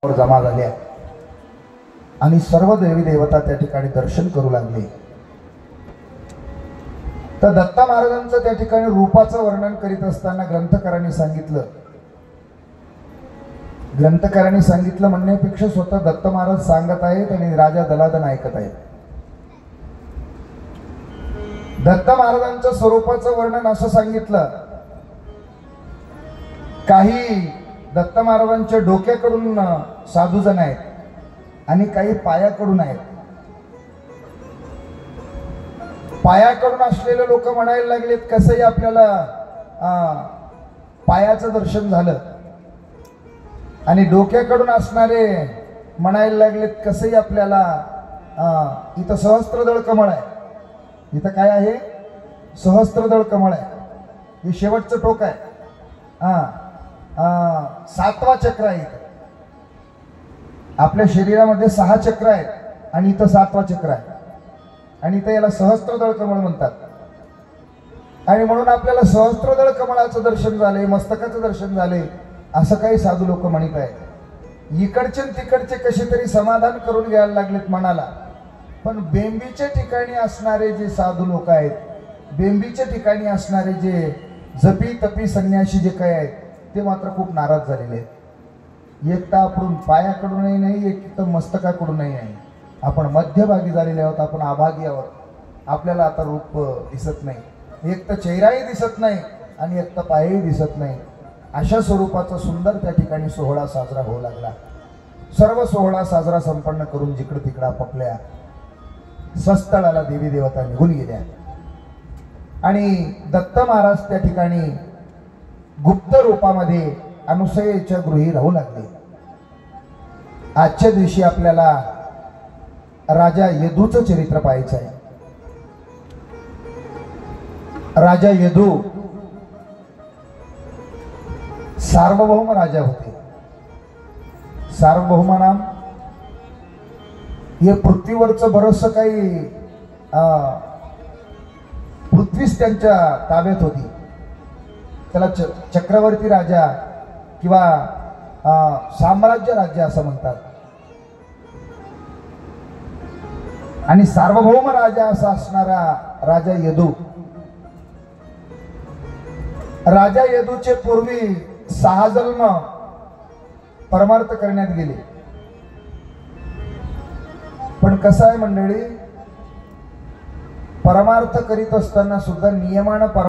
जमा झाल्या आणि सर्व देवी देवता त्या ठिकाणी दर्शन करू लागले। तर दत्त महाराजांचं त्या ठिकाणी रूपाचं वर्णन करीत असताना ग्रंथकारांनी सांगितलं म्हणण्यापेक्षा स्वतः दत्त महाराज सांगत आहेत आणि राजा दलादन ऐकत आहेत। दत्त महाराजांच्या स्वरूपाचं वर्णन असं सांगितलं, काही दत्त महाराजांच्या डोक्याकडून साधूजन आहेत आणि काही पायाकडून आहेत। पायाकडून असलेले लोक म्हणायला लागलेत कसंही आपल्याला पायाचं दर्शन झालं, आणि डोक्याकडून असणारे म्हणायला लागलेत कसंही आपल्याला इथं सहस्त्रदळ कमळ आहे। इथं काय आहे? सहस्त्रदळ कमळ आहे, हे शेवटचं टोक आहे। सातवा चक्र आहे। आपल्या शरीरामध्ये 6 चक्र आहेत आणि इथं 7वा चक्र आहे, आणि इथं याला सहस्त्रदळ कमळ म्हणतात। आणि म्हणून आपल्याला सहस्त्रदळ कमळाचं दर्शन झाले, मस्तकाचं दर्शन झाले असं काही साधू लोक म्हणत आहेत। इकडचे तिकडचे कसे तरी समाधान करून घ्यायला लागलेत मनाला, पण बेंबीच्या ठिकाणी असणारे जे साधू लोक आहेत, बेंबीच्या ठिकाणी असणारे जे जपी तपी संन्यासी जे काही आहेत, ते मात्र खूप नाराज झालेले आहेत। एक तर आपण पायाकडूनही नाही, एक तर मस्तकाकडूनही नाही, आपण मध्यभागी झालेले आहोत, आपण आभागी आहोत। आपल्याला आता रूप दिसत नाही, एक तर चेहराही दिसत नाही आणि एक तर पायही दिसत नाही। अशा स्वरूपाचा सुंदर त्या ठिकाणी सोहळा साजरा होऊ लागला। सर्व सोहळा साजरा संपन्न करून जिकडं तिकडं आपापल्या स्वस्थळाला देवी देवता निघून गेल्या आणि दत्त महाराज त्या ठिकाणी गुप्त रूपामध्ये अनुसयेच्या गृही राहू लागले। आजच्या दिवशी आपल्याला राजा यदूचं चरित्र पाहायचं आहे। राजा यदू सार्वभौम राजा होते। सार्वभौम नाम हे पृथ्वीवरचं बरंचसं काही पृथ्वीच त्यांच्या ताब्यात होती। त्याला चक्रवर्ती राजा किंवा साम्राज्य राज्य असं म्हणतात। आणि सार्वभौम राजा असा असणारा राजा यदू, राजा यदूचे पूर्वी 6 जन्म परमार्थ करण्यात गेले। पण कसं आहे मंडळी, परमार्थ करीत असताना सुद्धा नियमानं